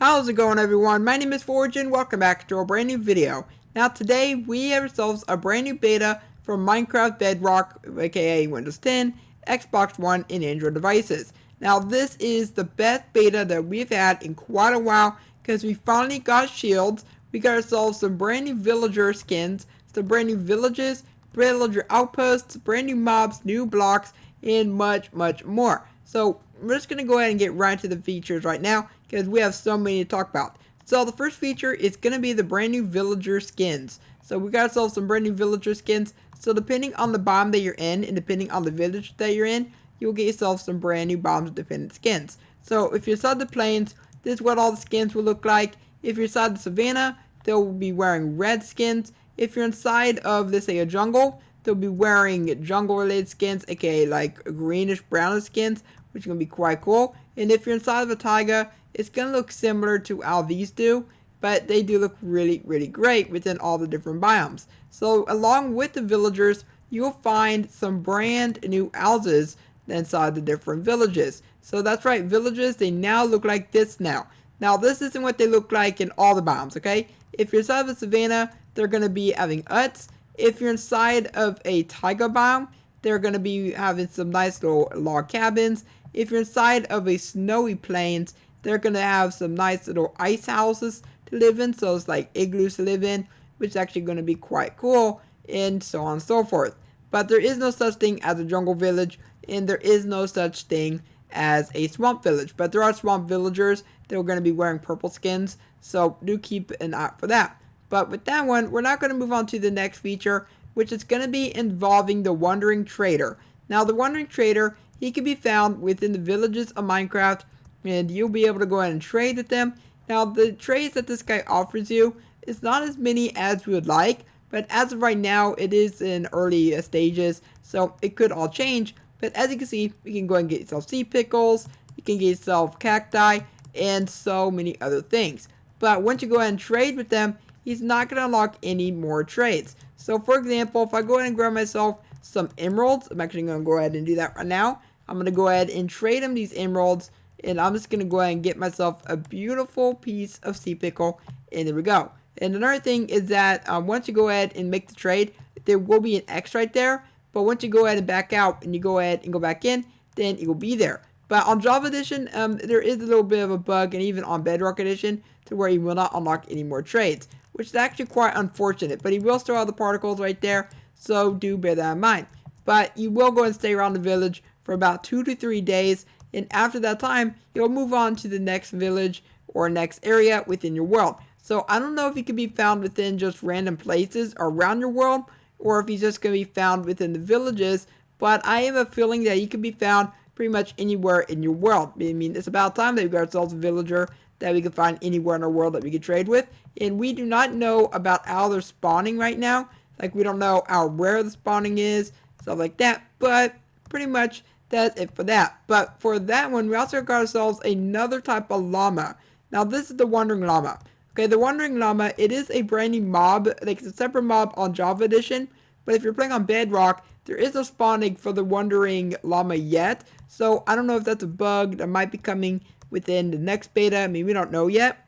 How's it going, everyone? My name is Forge and welcome back to a brand new video. Now today we have ourselves a brand new beta for Minecraft Bedrock, aka Windows 10, Xbox One, and Android devices. Now this is the best beta that we've had in quite a while because we finally got shields, we got ourselves some brand new villager skins, some brand new villages, Pillager Outposts, brand new mobs, new blocks, and much more. So we're just going to go ahead and get right to the features right now because we have so many to talk about. So the first feature is going to be the brand new villager skins. So we got ourselves some brand new villager skins. So depending on the biome that you're in and depending on the village that you're in, you'll get yourself some brand new biome dependent skins. So if you're inside the plains, this is what all the skins will look like. If you're inside the savannah, they'll be wearing red skins. If you're inside of, let's say, a jungle, they'll be wearing jungle related skins, aka like greenish brownish skins, which is going to be quite cool. And if you're inside of a taiga, it's going to look similar to how these do, but they do look really great within all the different biomes. So along with the villagers, you'll find some brand new houses inside the different villages. So that's right, villages, they now look like this now. Now this isn't what they look like in all the biomes, okay? If you're inside of a savannah, they're going to be having huts. If you're inside of a taiga biome, they're going to be having some nice little log cabins. If you're inside of a snowy plains, they're going to have some nice little ice houses to live in. So it's like igloos to live in, which is actually going to be quite cool, and so on and so forth. But there is no such thing as a jungle village, and there is no such thing as a swamp village. But there are swamp villagers that are going to be wearing purple skins, so do keep an eye out for that. But with that one, we're not going to move on to the next feature, which is going to be involving the Wandering Trader. Now, the Wandering Trader, he can be found within the villages of Minecraft, and you'll be able to go ahead and trade with them. Now, the trades that this guy offers you is not as many as we would like, but as of right now, it is in early stages, so it could all change. But as you can see, you can go ahead and get yourself sea pickles, you can get yourself cacti, and so many other things. But once you go ahead and trade with them, he's not going to unlock any more trades. So for example, if I go ahead and grab myself some emeralds, I'm actually going to go ahead and do that right now. I'm going to go ahead and trade him these emeralds, and I'm just going to go ahead and get myself a beautiful piece of sea pickle, and there we go. And another thing is that once you go ahead and make the trade, there will be an X right there, but once you go ahead and back out and you go ahead and go back in, then it will be there. But on Java Edition, there is a little bit of a bug, and even on Bedrock Edition, to where you will not unlock any more trades, which is actually quite unfortunate. But he will still have the particles right there, so do bear that in mind. But you will go and stay around the village for about 2 to 3 days, and after that time, you'll move on to the next village or next area within your world. So I don't know if he can be found within just random places around your world, or if he's just going to be found within the villages, but I have a feeling that he can be found pretty much anywhere in your world. I mean, it's about time that we got ourselves a villager that we can find anywhere in our world that we can trade with, and we do not know about how they're spawning right now. Like, we don't know how rare the spawning is, stuff like that, but pretty much that's it for that. But for that one, we also got ourselves another type of llama. Now this is the Wandering Llama. Okay, the Wandering Llama, it is a brand new mob, like it's a separate mob on Java Edition, but if you're playing on Bedrock, there is no spawning for the Wandering Llama yet, so I don't know if that's a bug that might be coming within the next beta. I mean, we don't know yet,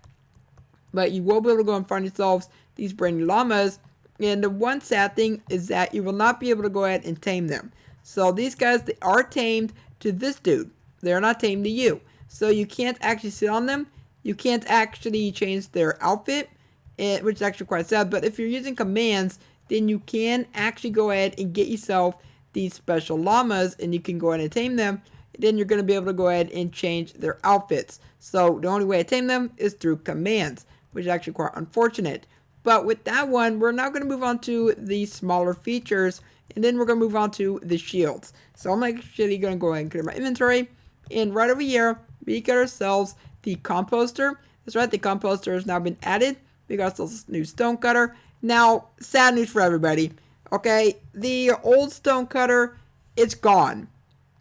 but you will be able to go and find yourselves these brand new llamas, and the one sad thing is that you will not be able to go ahead and tame them. So these guys, they are tamed to this dude. They're not tamed to you. So you can't actually sit on them. You can't actually change their outfit, which is actually quite sad. But if you're using commands, then you can actually go ahead and get yourself these special llamas, and you can go ahead and tame them. Then you're going to be able to go ahead and change their outfits. So the only way to tame them is through commands, which is actually quite unfortunate. But with that one, we're now going to move on to the smaller features, and then we're going to move on to the shields. So I'm actually going to go ahead and clear my inventory, and right over here, we got ourselves the composter. That's right, the composter has now been added. We got ourselves a new stone cutter. Now, sad news for everybody. Okay, the old stone cutter, it's gone.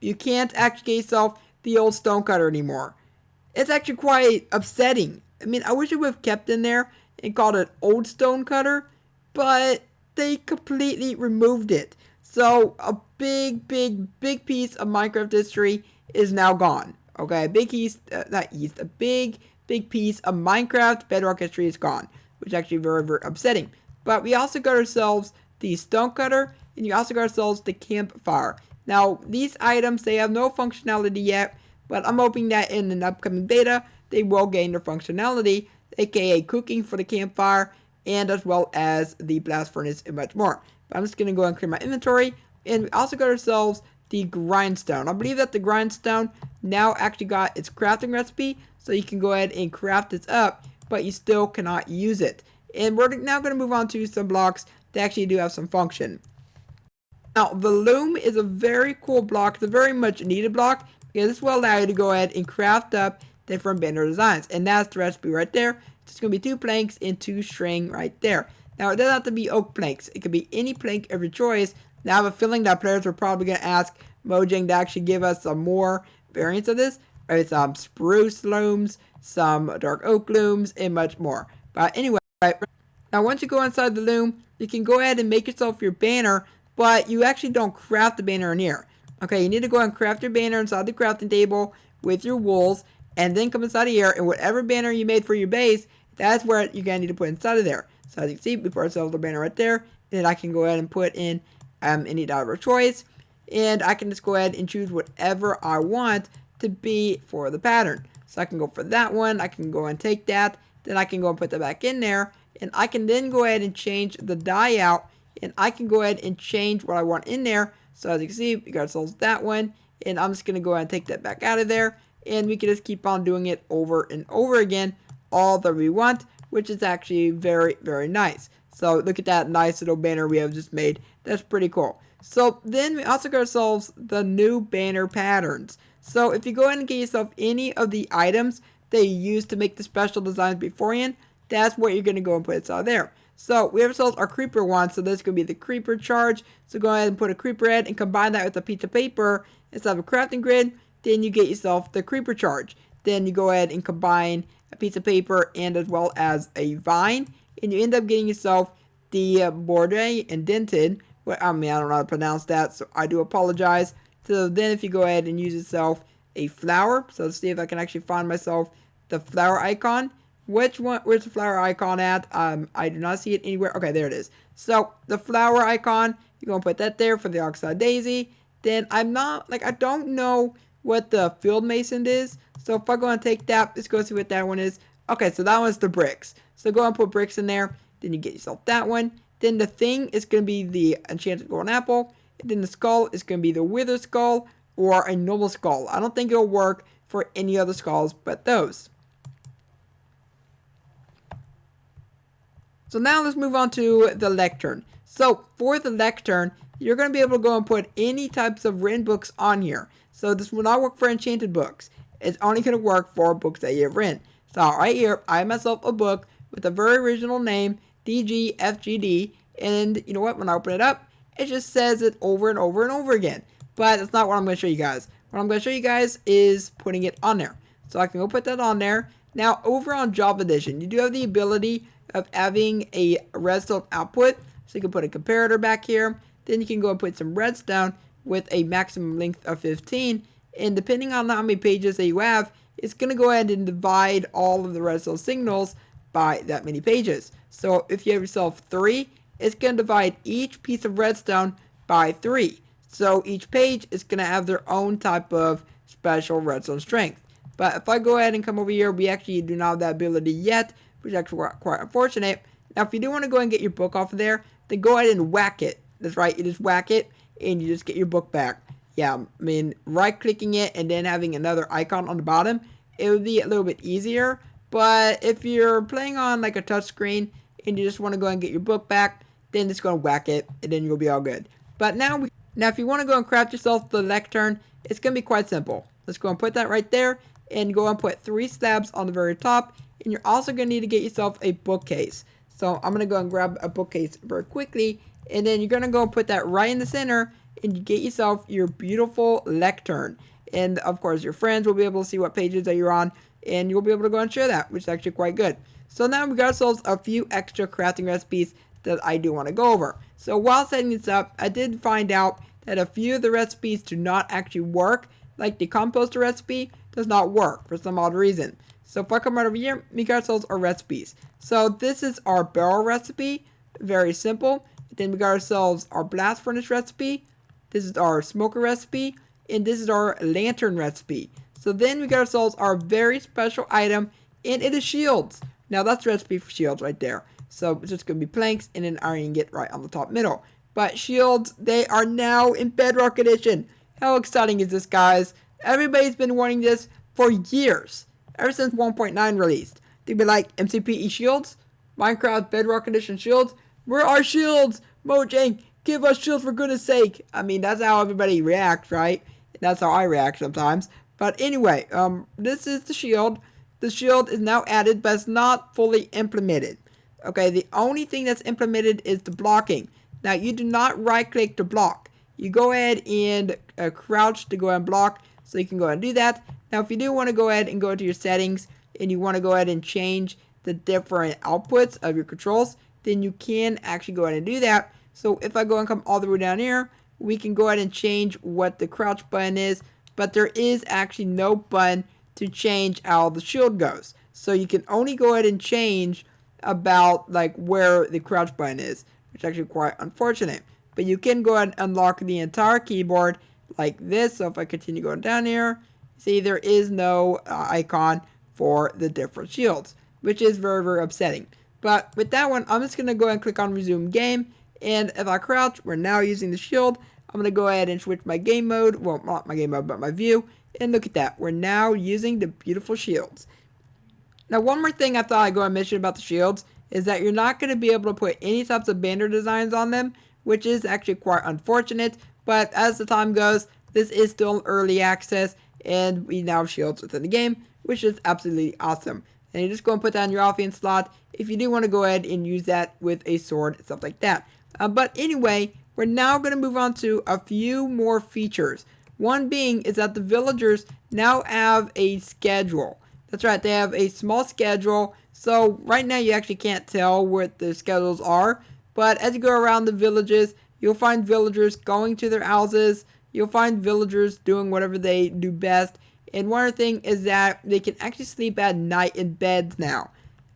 You can't actually get yourself the old stone cutter anymore. It's actually quite upsetting. I mean, I wish it would have kept in there and called it old stone cutter, but they completely removed it. So a big piece of Minecraft history is now gone. Okay, a big big piece of Minecraft Bedrock history is gone, which is actually very, very upsetting. But we also got ourselves the stonecutter, and you also got ourselves the campfire. Now, these items, they have no functionality yet, but I'm hoping that in an upcoming beta, they will gain their functionality, aka cooking for the campfire, and as well as the blast furnace and much more. But I'm just going to go and clear my inventory, and we also got ourselves the grindstone. I believe that the grindstone now actually got its crafting recipe, so you can go ahead and craft this up, but you still cannot use it. And we're now going to move on to some blocks that actually do have some function. Now, the loom is a very cool block. It's a very much needed block, because this will allow you to go ahead and craft up different banner designs. And that's the recipe right there. It's just going to be 2 planks and 2 string right there. Now, it doesn't have to be oak planks. It could be any plank of your choice. Now, I have a feeling that players are probably going to ask Mojang to actually give us some more variants of this. Right? Some spruce looms, some dark oak looms, and much more. But anyway, now once you go inside the loom, you can go ahead and make yourself your banner, but you actually don't craft the banner in here. Okay, you need to go and craft your banner inside the crafting table with your wools, and then come inside of here, and whatever banner you made for your base, that's where you're going to need to put inside of there. So as you can see, we put ourselves the banner right there, and then I can go ahead and put in any dot of our choice, and I can just go ahead and choose whatever I want to be for the pattern. So I can go for that one, I can go and take that, then I can go and put that back in there, and I can then go ahead and change the dye out, and I can go ahead and change what I want in there. So as you can see, we got ourselves that one, and I'm just going to go ahead and take that back out of there, and we can just keep on doing it over and over again, all that we want, which is actually very, very nice. So look at that nice little banner we have just made. That's pretty cool. So then we also got ourselves the new banner patterns. So if you go ahead and get yourself any of the items that you use to make the special designs beforehand, that's what you're going to go and put inside there. So we have ourselves our creeper one, so this could be the creeper charge. So go ahead and put a creeper head and combine that with a piece of paper instead of a crafting grid. Then you get yourself the creeper charge. Then you go ahead and combine a piece of paper and as well as a vine, and you end up getting yourself the border indented. Well, I mean, I don't know how to pronounce that, so I do apologize. So then if you go ahead and use yourself a flower, so let's see if I can actually find myself the flower icon. Where's the flower icon at? I do not see it anywhere. Okay, there it is. So the flower icon, you're gonna put that there for the oxide daisy. Then I don't know what the field mason is. So if I go and take that, let's go see what that one is. Okay, so that one's the bricks. So go and put bricks in there. Then you get yourself that one. Then the thing is gonna be the enchanted golden apple. And then the skull is gonna be the wither skull or a normal skull. I don't think it'll work for any other skulls but those. So now let's move on to the Lectern. So for the Lectern, you're going to be able to go and put any types of written books on here. So this will not work for enchanted books. It's only going to work for books that you have written. So right here, I have myself a book with a very original name, DGFGD. And you know what? When I open it up, it just says it over and over and over again. But that's not what I'm going to show you guys. What I'm going to show you guys is putting it on there. So I can go put that on there. Now over on Java Edition, you do have the ability of having a redstone output. So you can put a comparator back here. Then you can go and put some redstone with a maximum length of 15. And depending on how many pages that you have, it's going to go ahead and divide all of the redstone signals by that many pages. So if you have yourself 3, it's going to divide each piece of redstone by 3. So each page is going to have their own type of special redstone strength. But if I go ahead and come over here, we actually do not have that ability yet, which is actually quite unfortunate. Now, if you do want to go and get your book off of there, then go ahead and whack it. That's right, you just whack it, and you just get your book back. Yeah, I mean, right-clicking it and then having another icon on the bottom, it would be a little bit easier. But if you're playing on like a touch screen and you just want to go and get your book back, then just go and whack it, and then you'll be all good. But now if you want to go and craft yourself the Lectern, it's going to be quite simple. Let's go and put that right there, and go and put 3 slabs on the very top. And you're also going to need to get yourself a bookcase. So I'm going to go and grab a bookcase very quickly. And then you're going to go and put that right in the center. And you get yourself your beautiful Lectern. And of course your friends will be able to see what pages that you're on. And you'll be able to go and share that, which is actually quite good. So now we got ourselves a few extra crafting recipes that I do want to go over. So while setting this up, I did find out that a few of the recipes do not actually work. Like the composter recipe does not work for some odd reason. So if I come right over here, we got ourselves our recipes. So this is our barrel recipe, very simple. Then we got ourselves our blast furnace recipe. This is our smoker recipe, and this is our lantern recipe. So then we got ourselves our very special item, and it is shields. Now that's the recipe for shields right there. So it's just going to be planks and an iron ingot right on the top middle. But shields, they are now in Bedrock Edition. How exciting is this, guys? Everybody's been wanting this for years. Ever since 1.9 released. They'd be like, MCPE shields? Minecraft Bedrock Edition shields? Where are shields? Mojang, give us shields for goodness sake. I mean, that's how everybody reacts, right? That's how I react sometimes. But anyway, this is the shield. The shield is now added, but it's not fully implemented. Okay, the only thing that's implemented is the blocking. Now, you do not right-click to block. You go ahead and crouch to go ahead and block, so you can go ahead and do that. Now, if you do want to go ahead and go into your settings, and you want to go ahead and change the different outputs of your controls, then you can actually go ahead and do that. So if I go and come all the way down here, we can go ahead and change what the crouch button is, but there is actually no button to change how the shield goes. So you can only go ahead and change about like where the crouch button is, which is actually quite unfortunate. But you can go ahead and unlock the entire keyboard like this. So if I continue going down here, see there is no icon for the different shields, which is very, very upsetting. But with that one, I'm just going to go ahead and click on resume game. And if I crouch, we're now using the shield. I'm going to go ahead and switch my game mode. Well, not my game mode, but my view. And look at that. We're now using the beautiful shields. Now, one more thing I thought I'd go and mention about the shields is that you're not going to be able to put any types of banner designs on them, which is actually quite unfortunate. But as the time goes, this is still early access, and we now have shields within the game, which is absolutely awesome. And you just go and put that in your offhand slot if you do want to go ahead and use that with a sword and stuff like that. But anyway, we're now going to move on to a few more features. One being is that the villagers now have a schedule. That's right, they have a small schedule. So right now you actually can't tell what the schedules are. But as you go around the villages, you'll find villagers going to their houses. You'll find villagers doing whatever they do best. And one other thing is that they can actually sleep at night in beds now.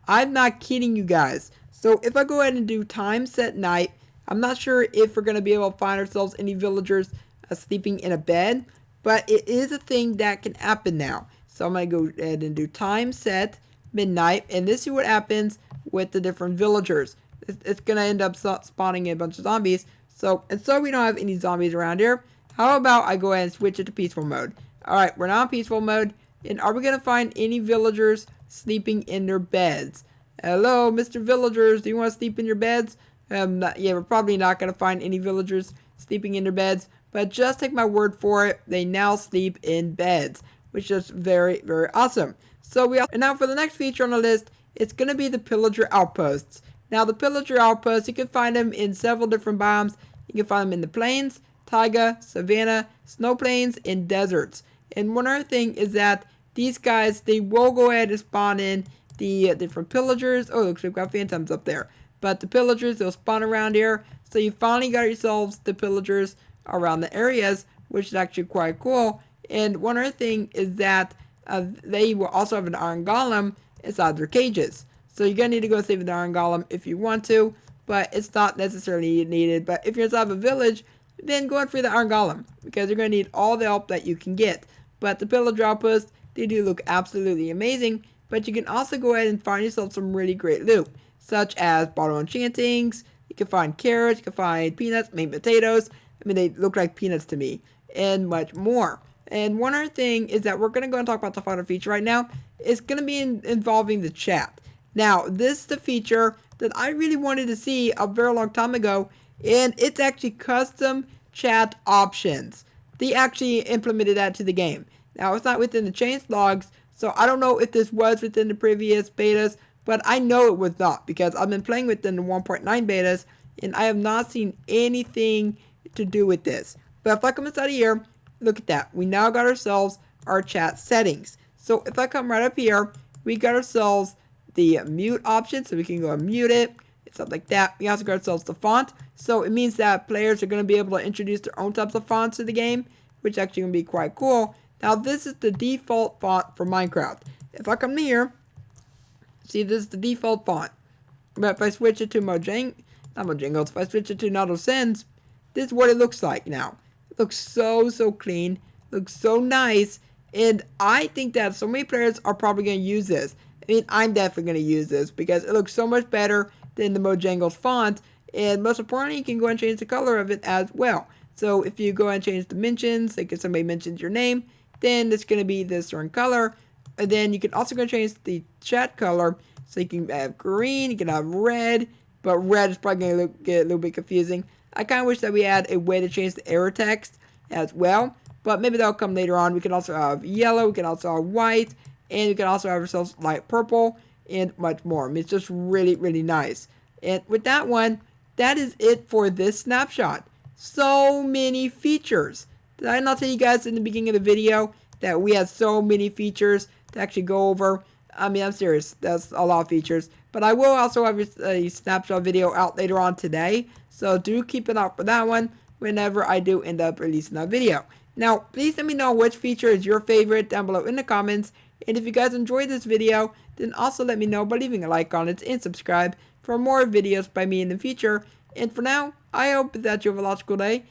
I'm not kidding you guys. So if I go ahead and do time set night, I'm not sure if we're going to be able to find ourselves any villagers sleeping in a bed. But it is a thing that can happen now. So I'm going to go ahead and do time set midnight. And this is what happens with the different villagers. It's going to end up spawning a bunch of zombies. So we don't have any zombies around here. How about I go ahead and switch it to peaceful mode? Alright, we're now in peaceful mode. And are we going to find any villagers sleeping in their beds? Hello, Mr. Villagers. Do you want to sleep in your beds? Yeah, we're probably not going to find any villagers sleeping in their beds. But just take my word for it. They now sleep in beds, which is very, very awesome. And now for the next feature on the list, it's going to be the Pillager Outposts. Now, the Pillager Outposts, you can find them in several different biomes. You can find them in the plains, taiga, savanna, snow plains, and deserts. And one other thing is that these guys, they will go ahead and spawn in the different pillagers. Oh, looks like we've got phantoms up there. But the pillagers, they'll spawn around here. So you finally got yourselves the pillagers around the areas, which is actually quite cool. And one other thing is that they will also have an iron golem inside their cages. So you're going to need to go save an iron golem if you want to, but it's not necessarily needed. But if you're inside a village, then go and free the iron golem, because you're going to need all the help that you can get. But the Pillager Outposts, they do look absolutely amazing, but you can also go ahead and find yourself some really great loot, such as bottle enchantings. You can find carrots, you can find peanuts, maybe potatoes. I mean, they look like peanuts to me, and much more. And one other thing is that we're going to go and talk about the final feature right now. It's going to be involving the chat. Now, this is the feature that I really wanted to see a very long time ago, and it's actually custom chat options. They actually implemented that to the game. Now, it's not within the changelogs, so I don't know if this was within the previous betas, but I know it was not, because I've been playing within the 1.9 betas, and I have not seen anything to do with this. But if I come inside of here, look at that. We now got ourselves our chat settings. So if I come right up here, we got ourselves the mute option, so we can go and mute it, stuff like that. We also got ourselves the font, so it means that players are going to be able to introduce their own types of fonts to the game, which is actually going to be quite cool. Now this is the default font for Minecraft. If I come here, see, this is the default font. But if I switch it to if I switch it to NautilSens, this is what it looks like now. It looks so clean, looks so nice, and I think that so many players are probably going to use this. I mean, I'm definitely going to use this because it looks so much better than the Mojangles font, and most importantly, you can go and change the color of it as well. So if you go and change dimensions, like if somebody mentions your name, then it's going to be this certain color. And then you can also go change the chat color. So you can have green, you can have red, but red is probably going to get a little bit confusing. I kind of wish that we had a way to change the error text as well, but maybe that'll come later on. We can also have yellow, we can also have white, and we can also have ourselves light purple, and much more. I mean, it's just really nice. And with that one, that is it for this snapshot. So many features. Did I not tell you guys in the beginning of the video that we had so many features to actually go over? I mean, I'm serious. That's a lot of features. But I will also have a snapshot video out later on today. So do keep an eye out for that one whenever I do end up releasing that video. Now, please let me know which feature is your favorite down below in the comments. And if you guys enjoyed this video, then also let me know by leaving a like on it and subscribe for more videos by me in the future. And for now, I hope that you have a logical day.